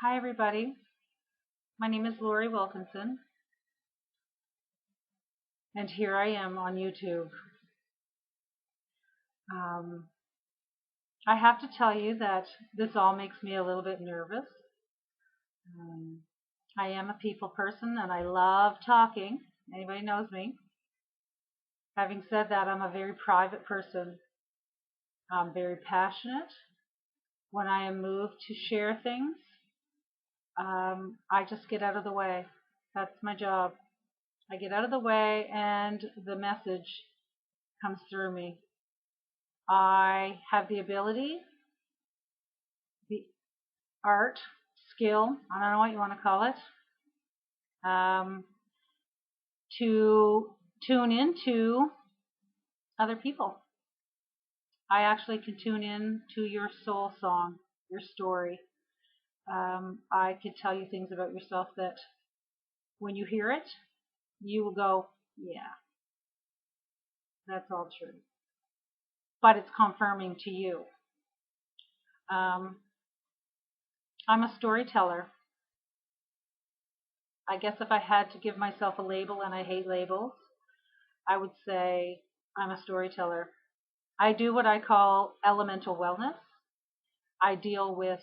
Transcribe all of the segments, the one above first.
Hi, everybody. My name is Lori Wilkinson, and here I am on YouTube. Um, I have to tell you that this all makes me a little bit nervous. Um, I am a people person and I love talking. Anybody knows me. Having said that, I'm a very private person. I'm very passionate. When I am moved to share things, I just get out of the way. That's my job. I get out of the way and the message comes through me. I have the ability, the art, skill, I don't know what you want to call it, to tune into other people. I actually can tune in to your soul song, your story. I could tell you things about yourself that when you hear it, you will go, yeah, that's all true. But it's confirming to you. Um, I'm a storyteller. I guess if I had to give myself a label, and I hate labels, I would say I'm a storyteller. I do what I call elemental wellness. I deal with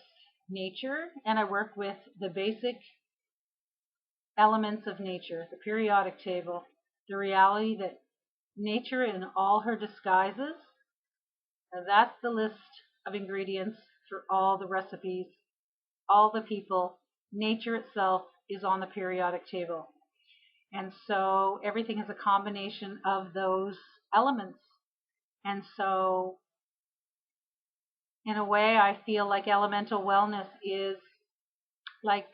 nature and I work with the basic elements of nature, the periodic table, the reality that nature in all her disguises, that's the list of ingredients for all the recipes, all the people. Nature itself is on the periodic table. And so everything is a combination of those elements. And so in a way, I feel like elemental wellness is like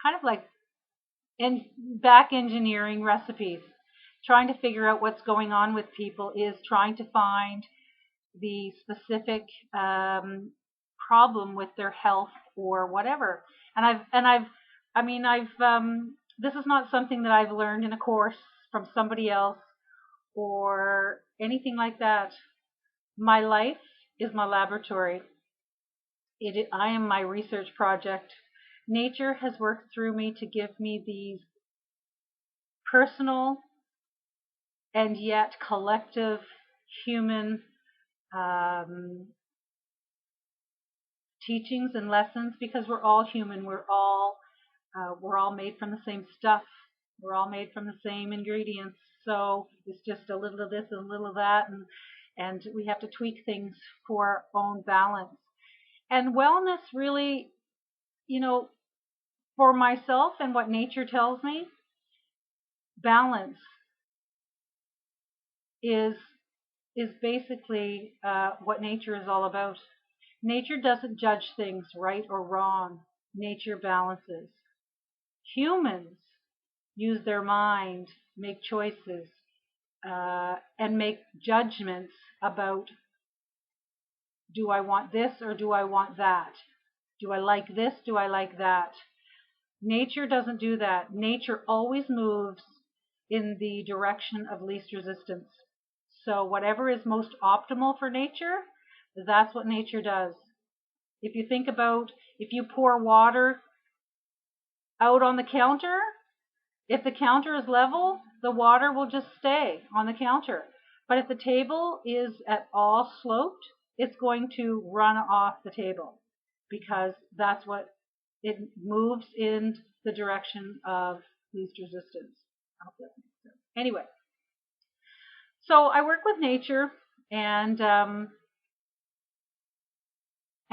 kind of like back engineering recipes. Trying to figure out what's going on with people is trying to find the specific problem with their health or whatever. This is not something that I've learned in a course from somebody else or anything like that. My life is my laboratory. I am my research project. Nature has worked through me to give me these personal and yet collective human teachings and lessons because we're all human. We're all made from the same stuff. We're all made from the same ingredients. So it's just a little of this and a little of that, and we have to tweak things for our own balance. And wellness really, you know, for myself and what nature tells me, balance is is basically what nature is all about. Nature doesn't judge things right or wrong. Nature balances. Humans use their mind, make choices, and make judgments about, do I want this or do I want that? Do I like this? Do I like that? Nature doesn't do that. Nature always moves in the direction of least resistance. So whatever is most optimal for nature, that's what nature does. If you think about, if you pour water out on the counter, if the counter is level, the water will just stay on the counter. But if the table is at all sloped, it's going to run off the table because that's what it moves in the direction of least resistance. I hope that makes sense. Anyway, so I work with nature, and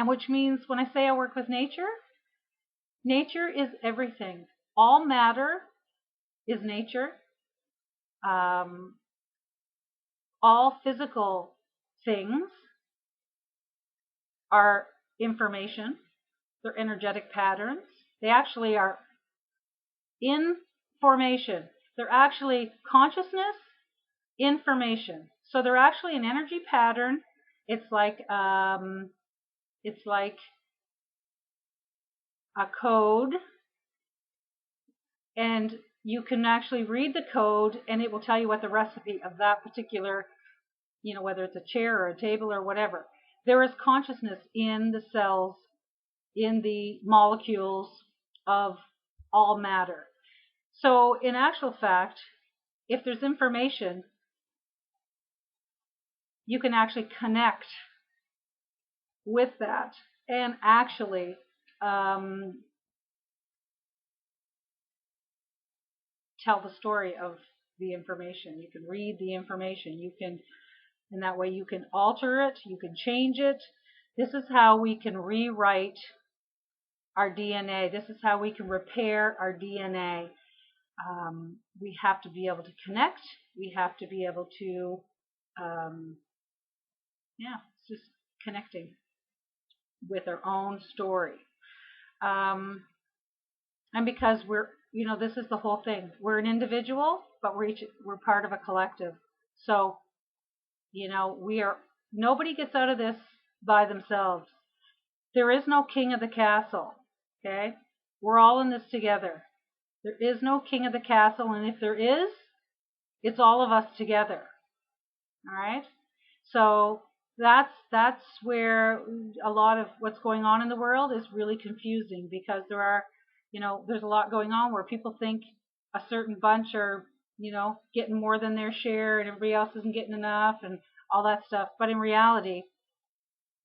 which means when I say I work with nature, nature is everything. All matter is nature. Um, all physical things are information. They're energetic patterns. They actually are in formation. They're actually consciousness, information. So they're actually an energy pattern. It's like a code, and you can actually read the code, and it will tell you what the recipe of that particular, whether it's a chair or a table or whatever. There is consciousness in the cells in the molecules of all matter. So in actual fact, if there's information, you can actually connect with that and actually tell the story of the information. You can read the information. You can, in that way, you can alter it. You can change it. This is how we can rewrite our DNA. This is how we can repair our DNA. We have to be able to connect. We have to be able to, it's just connecting with our own story. And because this is the whole thing. We're an individual, but we're part of a collective. So, nobody gets out of this by themselves. There is no king of the castle. Okay? We're all in this together. There is no king of the castle, and if there is, it's all of us together. All right? So that's where a lot of what's going on in the world is really confusing, because there's a lot going on where people think a certain bunch are, getting more than their share and everybody else isn't getting enough and all that stuff. But in reality,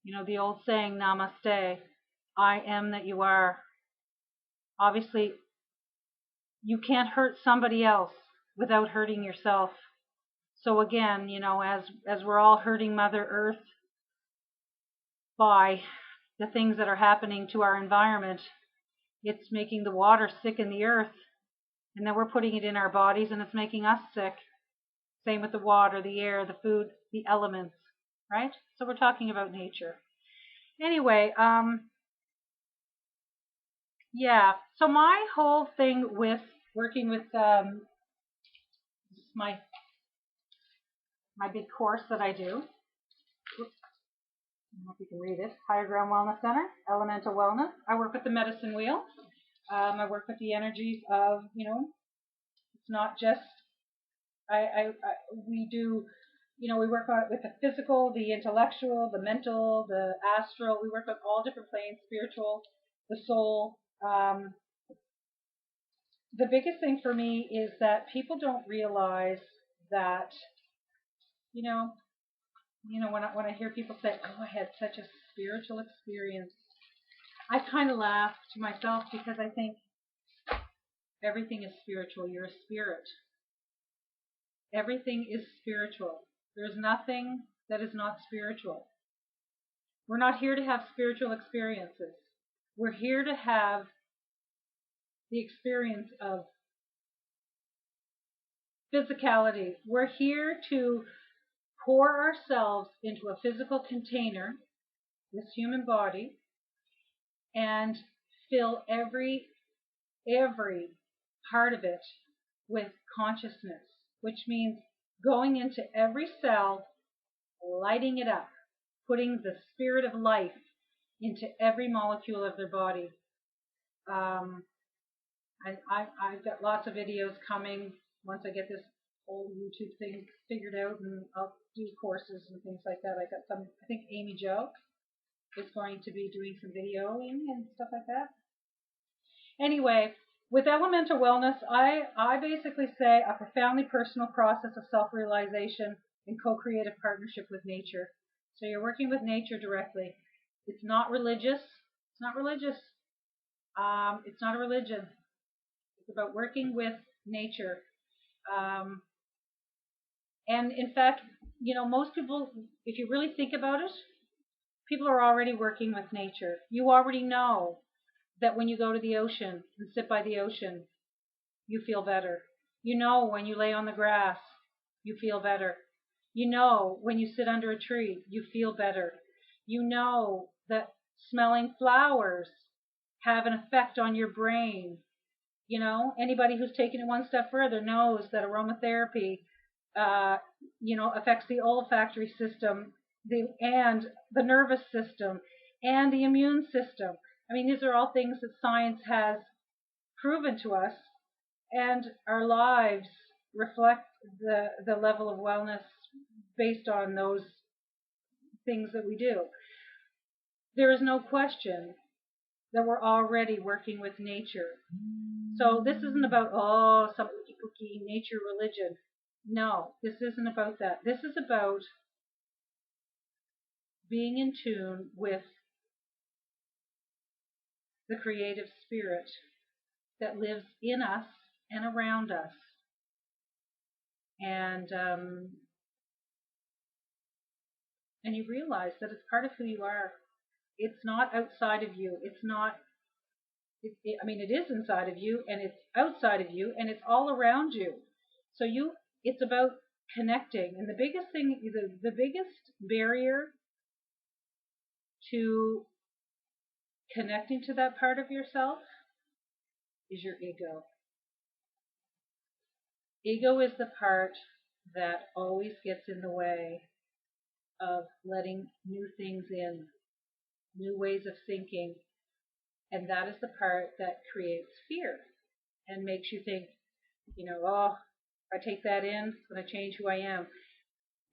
the old saying, namaste, I am that you are. Obviously, you can't hurt somebody else without hurting yourself. So again, as we're all hurting Mother Earth by the things that are happening to our environment, it's making the water sick in the earth, and then we're putting it in our bodies and it's making us sick. Same with the water, the air, the food, the elements, right? So we're talking about nature. Anyway, so my whole thing with working with my big course that I do, I don't know if you can read it, Higher Ground Wellness Center, Elemental Wellness. I work with the medicine wheel. I work with the energies of, it's not just, we do, we work on it with the physical, the intellectual, the mental, the astral. We work on all different planes, spiritual, the soul. The biggest thing for me is that people don't realize that, when I hear people say, "Oh, I had such a spiritual experience," I kind of laugh to myself, because I think everything is spiritual. You're a spirit. Everything is spiritual. There's nothing that is not spiritual. We're not here to have spiritual experiences. We're here to have the experience of physicality. We're here to pour ourselves into a physical container, this human body, and fill every part of it with consciousness, which means going into every cell, lighting it up, putting the spirit of life into every molecule of their body. I've got lots of videos coming once I get this whole YouTube thing figured out, and I'll do courses and things like that. I got some, I think Amy Jo is going to be doing some videoing and stuff like that. Anyway, with elemental wellness, I basically say a profoundly personal process of self-realization and co-creative partnership with nature. So you're working with nature directly. It's not religious. It's not religious. It's not a religion. It's about working with nature. And in fact, most people, if you really think about it, people are already working with nature. You already know that when you go to the ocean and sit by the ocean, you feel better. When you lay on the grass, you feel better. When you sit under a tree, you feel better. That smelling flowers have an effect on your brain. Anybody who's taken it one step further knows that aromatherapy, affects the olfactory system, and the nervous system, and the immune system. I mean, these are all things that science has proven to us, and our lives reflect the level of wellness based on those things that we do. There is no question that we're already working with nature. So this isn't about, oh, some ookie cookie nature religion. No, this isn't about that. This is about being in tune with the creative spirit that lives in us and around us. And and you realize that it's part of who you are. It's not outside of you. It's not. I mean, it is inside of you, and it's outside of you, and it's all around you. So it's about connecting. And the biggest thing, the biggest barrier to connecting to that part of yourself is your ego. Ego is the part that always gets in the way of letting new things in, new ways of thinking, and that is the part that creates fear and makes you think, oh, if I take that in, it's going to change who I am.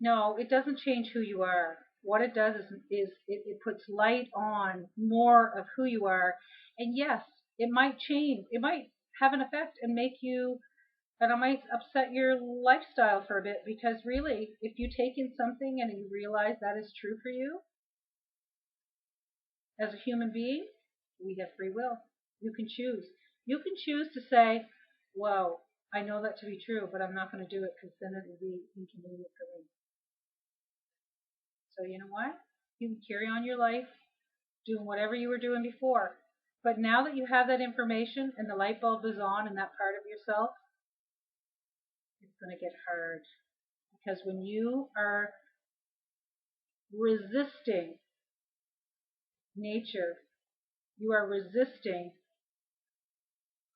No, it doesn't change who you are. What it does is it puts light on more of who you are. And yes, it might change. It might have an effect and make you, and it might upset your lifestyle for a bit, because really, if you take in something and you realize that is true for you, as a human being, we have free will. You can choose. You can choose to say, whoa, I know that to be true, but I'm not going to do it because then it will be inconvenient for me. So you know what? You can carry on your life doing whatever you were doing before. But now that you have that information and the light bulb is on in that part of yourself, it's going to get hard. Because when you are resisting nature, you are resisting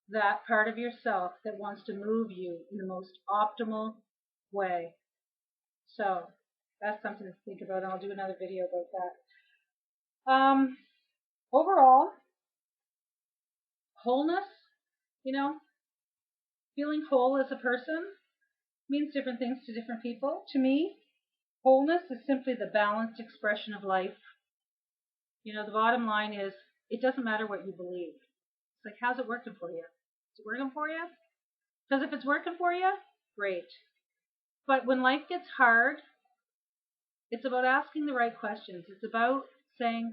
that part of yourself that wants to move you in the most optimal way. So that's something to think about, and I'll do another video about that. Overall, wholeness, you know, feeling whole as a person means different things to different people. To me, wholeness is simply the balanced expression of life. The bottom line is, it doesn't matter what you believe. It's like, how's it working for you? Is it working for you? Because if it's working for you, great. But when life gets hard, it's about asking the right questions. It's about saying,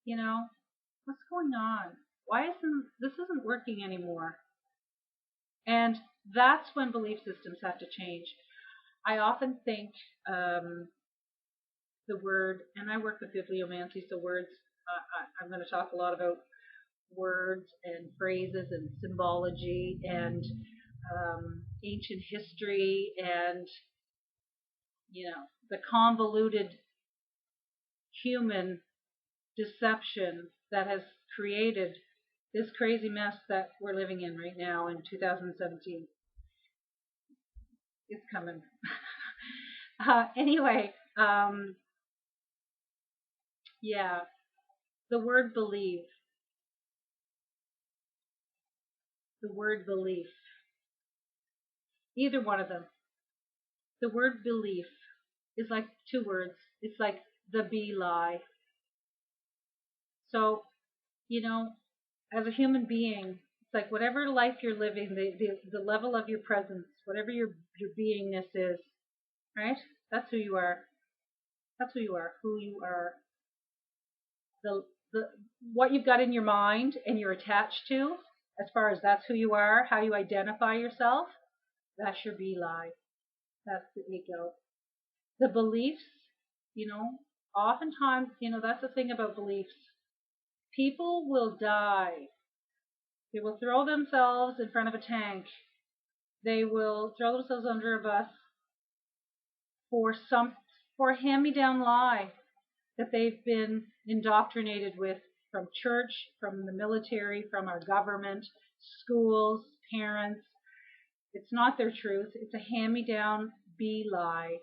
what's going on? Why isn't working anymore? And that's when belief systems have to change. I often think the word, and I work with bibliomancy, so words, I'm going to talk a lot about words and phrases and symbology and ancient history and, the convoluted human deception that has created this crazy mess that we're living in right now in 2017. It's coming. Anyway, yeah, the word believe, the word belief, either one of them. The word belief is like two words. It's like the be lie. So, as a human being, it's like whatever life you're living, the level of your presence, whatever your beingness is, right? That's who you are. That's who you are. Who you are. The what you've got in your mind and you're attached to, as far as that's who you are, how you identify yourself, that's your be lie. That's the ego. The beliefs, oftentimes, that's the thing about beliefs. People will die. They will throw themselves in front of a tank. They will throw themselves under a bus for a hand-me-down lie that they've been indoctrinated with from church, from the military, from our government, schools, parents. It's not their truth. It's a hand-me-down be lie.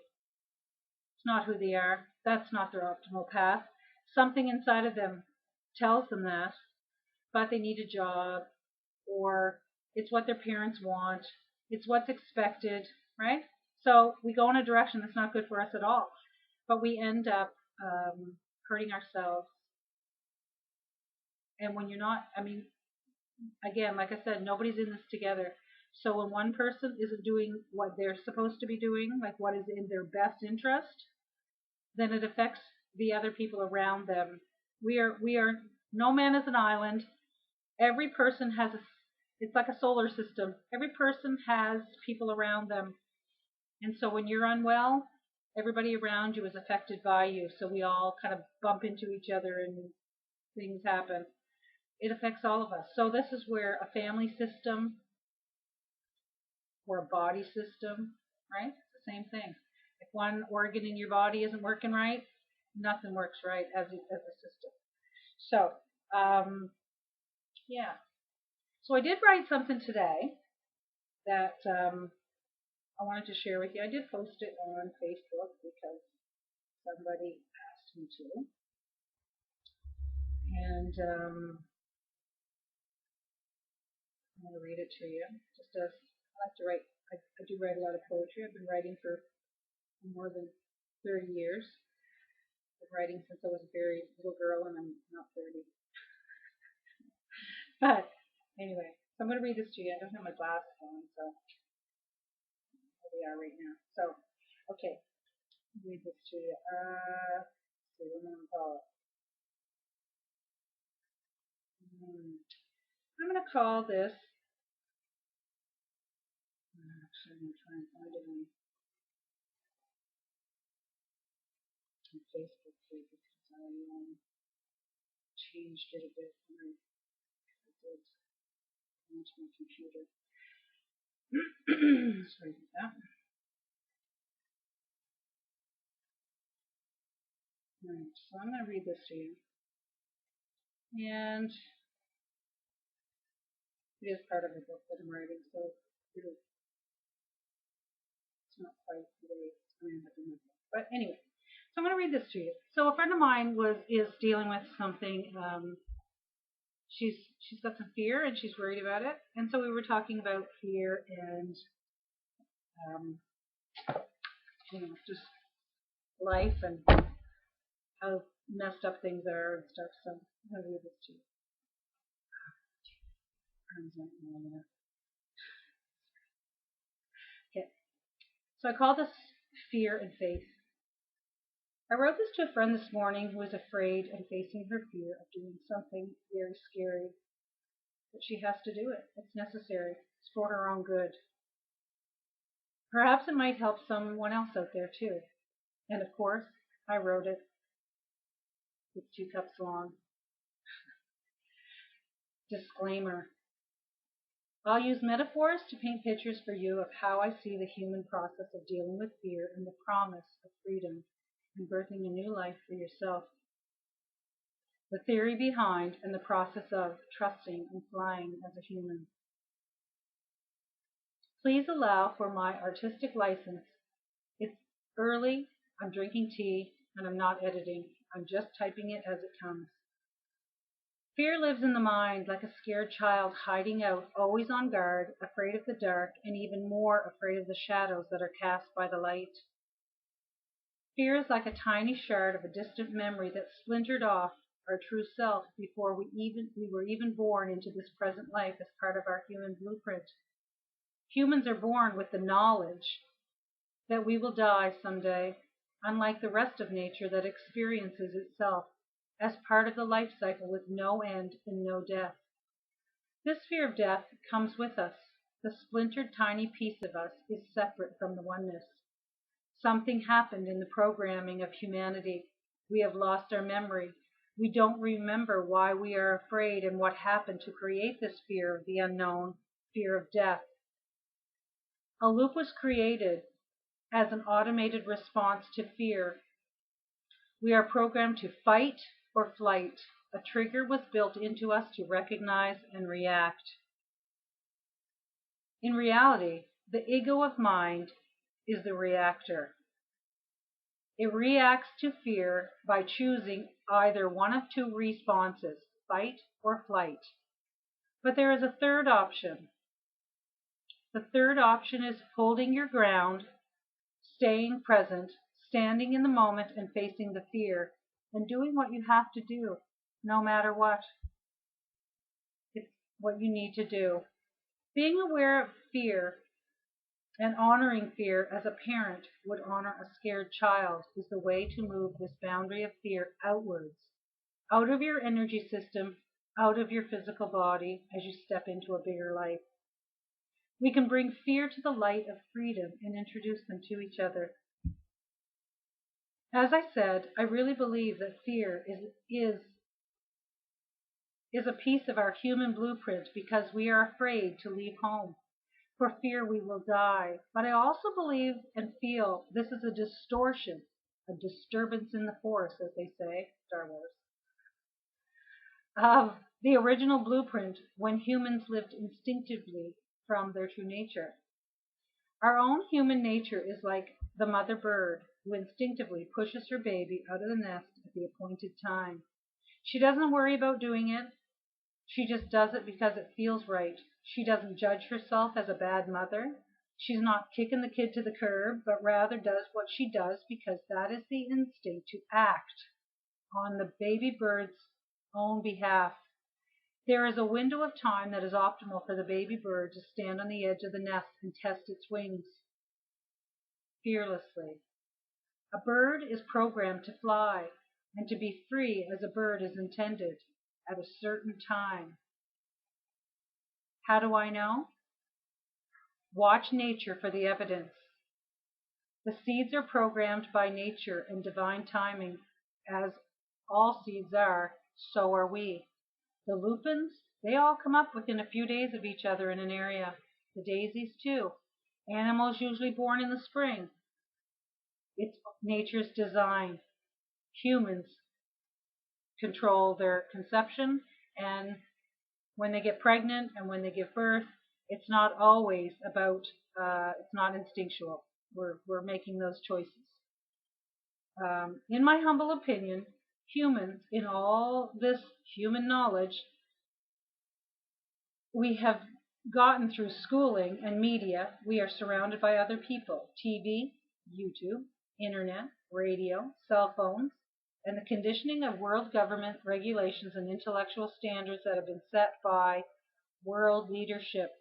It's not who they are. That's not their optimal path. Something inside of them tells them that, but they need a job, or it's what their parents want. It's what's expected, right? So we go in a direction that's not good for us at all, but we end up hurting ourselves. And when you're not, I mean, again, like I said, nobody's in this together. So when one person isn't doing what they're supposed to be doing, like what is in their best interest, then it affects the other people around them. We are no man is an island. Every person has a, it's like a solar system. Every person has people around them. And so when you're unwell, everybody around you is affected by you. So we all kind of bump into each other and things happen. It affects all of us. So this is where a family system or a body system, right? It's the same thing. If one organ in your body isn't working right, nothing works right as a system. So, yeah. So I did write something today that I wanted to share with you. I did post it on Facebook because somebody asked me to. And I'm going to read it to you. Just as I like to write, I do write a lot of poetry. I've been writing for more than 30 years. I've been writing since I was a very little girl, and I'm not 30. But anyway, so I'm going to read this to you. I don't have my glasses on, so here we are right now. So, okay, read this to you. Let's see, what am I going to call it? I'm going to call this. Actually, I'm going to try and find it on Facebook too, because I changed it a bit when I did onto my computer. Sorry about that. Alright, so I'm going to read this to you. And it is part of a book that I'm writing, so it's not quite the way it's going to end up in my book. But anyway, so I'm going to read this to you. So a friend of mine is dealing with something. She's got some fear and she's worried about it. And so we were talking about fear and um, just life and how messed up things are and stuff. So I'm going to read this to you. Okay. So I call this fear and faith. I wrote this to a friend this morning who is afraid and facing her fear of doing something very scary. But she has to do it. It's necessary. It's for her own good. Perhaps it might help someone else out there too. And of course, I wrote it. It's 2 cups long. Disclaimer. I'll use metaphors to paint pictures for you of how I see the human process of dealing with fear and the promise of freedom and birthing a new life for yourself. The theory behind and the process of trusting and flying as a human. Please allow for my artistic license. It's early, I'm drinking tea, and I'm not editing. I'm just typing it as it comes. Fear lives in the mind like a scared child hiding out, always on guard, afraid of the dark, and even more afraid of the shadows that are cast by the light. Fear is like a tiny shard of a distant memory that splintered off our true self before we were even born into this present life as part of our human blueprint. Humans are born with the knowledge that we will die someday, unlike the rest of nature that experiences itself as part of the life cycle with no end and no death. This fear of death comes with us. The splintered tiny piece of us is separate from the oneness. Something happened in the programming of humanity. We have lost our memory. We don't remember why we are afraid and what happened to create this fear of the unknown, fear of death. A loop was created as an automated response to fear. We are programmed to fight or flight. A trigger was built into us to recognize and react. In reality, the ego of mind is the reactor. It reacts to fear by choosing either one of 2 responses, fight or flight. But there is a third option. The third option is holding your ground, staying present, standing in the moment and facing the fear, and doing what you have to do, no matter what. what you need to do. Being aware of fear and honoring fear as a parent would honor a scared child is the way to move this boundary of fear outwards, out of your energy system, out of your physical body as you step into a bigger life. We can bring fear to the light of freedom and introduce them to each other. As I said, I really believe that fear is a piece of our human blueprint because we are afraid to leave home. For fear we will die. But I also believe and feel this is a distortion, a disturbance in the force, as they say, Star Wars, of the original blueprint when humans lived instinctively from their true nature. Our own human nature is like the mother bird who instinctively pushes her baby out of the nest at the appointed time. She doesn't worry about doing it. She just does it because it feels right. She doesn't judge herself as a bad mother. She's not kicking the kid to the curb, but rather does what she does because that is the instinct to act on the baby bird's own behalf. There is a window of time that is optimal for the baby bird to stand on the edge of the nest and test its wings fearlessly. A bird is programmed to fly and to be free as a bird is intended at a certain time. How do I know? Watch nature for the evidence. The seeds are programmed by nature and divine timing. As all seeds are, so are we. The lupins, they all come up within a few days of each other in an area. The daisies too. Animals usually born in the spring. It's nature's design. Humans control their conception, and when they get pregnant and when they give birth, it's not always about, it's not instinctual. We're making those choices. In my humble opinion, humans, in all this human knowledge, we have gotten through schooling and media. We are surrounded by other people, TV, YouTube, internet, radio, cell phones, and the conditioning of world government regulations and intellectual standards that have been set by world leadership.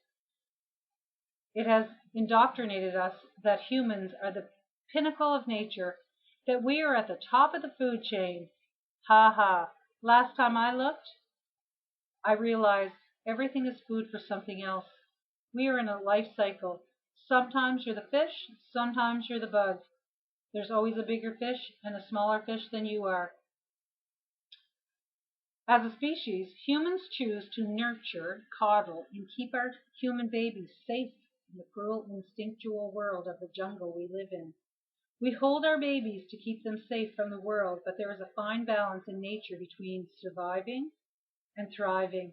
It has indoctrinated us that humans are the pinnacle of nature, that we are at the top of the food chain. Ha ha. Last time I looked, I realized everything is food for something else. We are in a life cycle. Sometimes you're the fish, sometimes you're the bug. There's always a bigger fish and a smaller fish than you are. As a species, humans choose to nurture, coddle, and keep our human babies safe in the cruel, instinctual world of the jungle we live in. We hold our babies to keep them safe from the world, but there is a fine balance in nature between surviving and thriving.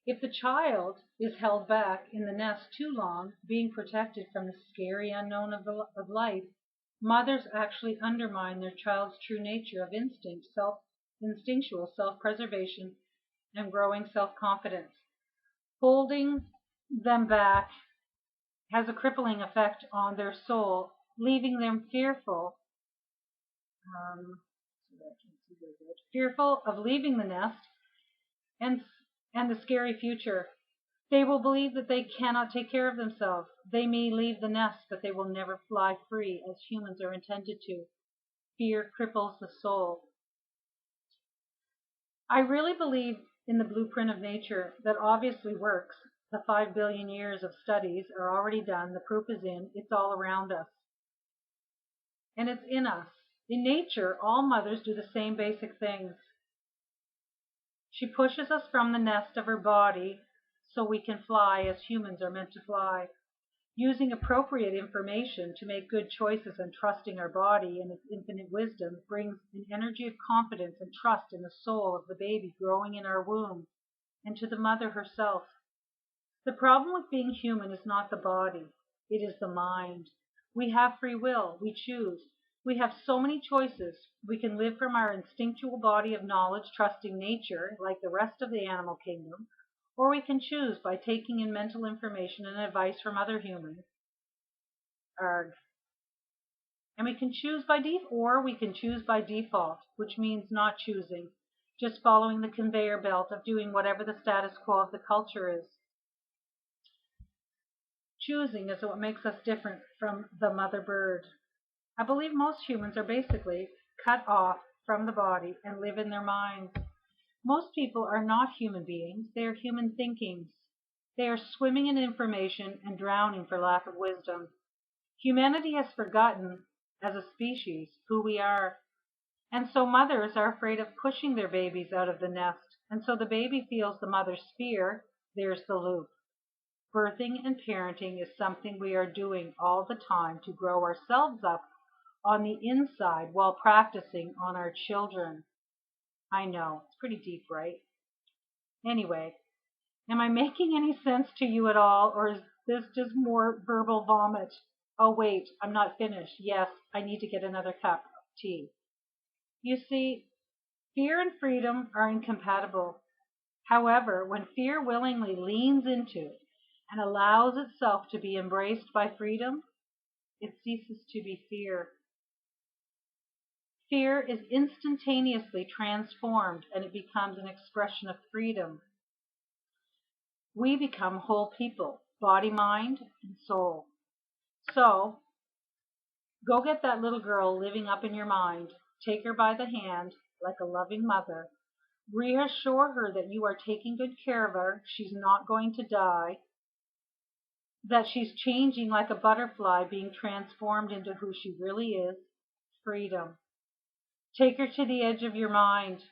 If the child is held back in the nest too long, being protected from the scary unknown of life, mothers actually undermine their child's true nature of instinctual self-preservation and growing self-confidence. Holding them back has a crippling effect on their soul, leaving them fearful of leaving the nest and the scary future. They will believe that they cannot take care of themselves. They may leave the nest, but they will never fly free as humans are intended to. Fear cripples the soul. I really believe in the blueprint of nature that obviously works. The 5 billion years of studies are already done. The proof is in. It's all around us. And it's in us. In nature, all mothers do the same basic things. She pushes us from the nest of her body so we can fly as humans are meant to fly. Using appropriate information to make good choices and trusting our body and its infinite wisdom brings an energy of confidence and trust in the soul of the baby growing in our womb and to the mother herself. The problem with being human is not the body, it is the mind. We have free will, we choose. We have so many choices. We can live from our instinctual body of knowledge, trusting nature like the rest of the animal kingdom, or we can choose by taking in mental information and advice from other humans. Arg. And we can choose by default, which means not choosing. just following the conveyor belt of doing whatever the status quo of the culture is. Choosing is what makes us different from the mother bird. I believe most humans are basically cut off from the body and live in their minds. Most people are not human beings, they are human thinkings. They are swimming in information and drowning for lack of wisdom. Humanity has forgotten, as a species, who we are. And so mothers are afraid of pushing their babies out of the nest. And so the baby feels the mother's fear. There's the loop. Birthing and parenting is something we are doing all the time to grow ourselves up on the inside while practicing on our children. I know, it's pretty deep, right? Anyway, am I making any sense to you at all, or is this just more verbal vomit? Oh, wait, I'm not finished. Yes, I need to get another cup of tea. You see, fear and freedom are incompatible. However, when fear willingly leans into and allows itself to be embraced by freedom, it ceases to be fear. Fear is instantaneously transformed and it becomes an expression of freedom. We become whole people, body, mind, and soul. So, go get that little girl living up in your mind. Take her by the hand like a loving mother. Reassure her that you are taking good care of her. She's not going to die. That she's changing like a butterfly, being transformed into who she really is. Freedom. Take her to the edge of your mind.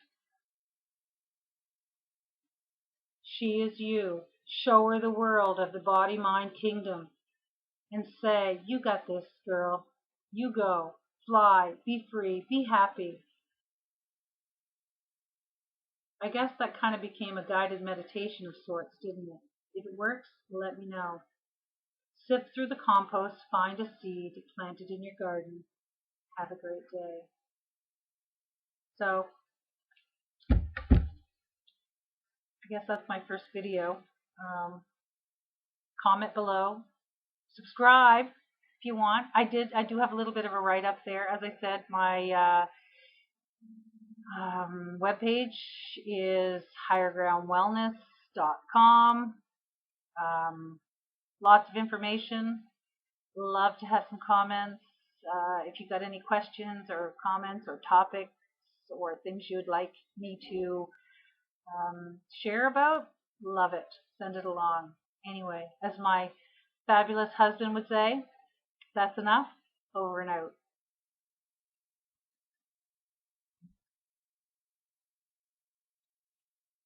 She is you. Show her the world of the body-mind kingdom. And say, you got this, girl. You go. Fly. Be free. Be happy. I guess that kind of became a guided meditation of sorts, didn't it? If it works, let me know. Sift through the compost, find a seed, plant it in your garden. Have a great day. So, I guess that's my first video. Comment below. Subscribe if you want. I do have a little bit of a write-up there. As I said, my webpage is highergroundwellness.com. Lots of information. Love to have some comments. If you've got any questions or comments or topics or things you'd like me to share about, love it. Send it along. Anyway, as my fabulous husband would say, that's enough. Over and out.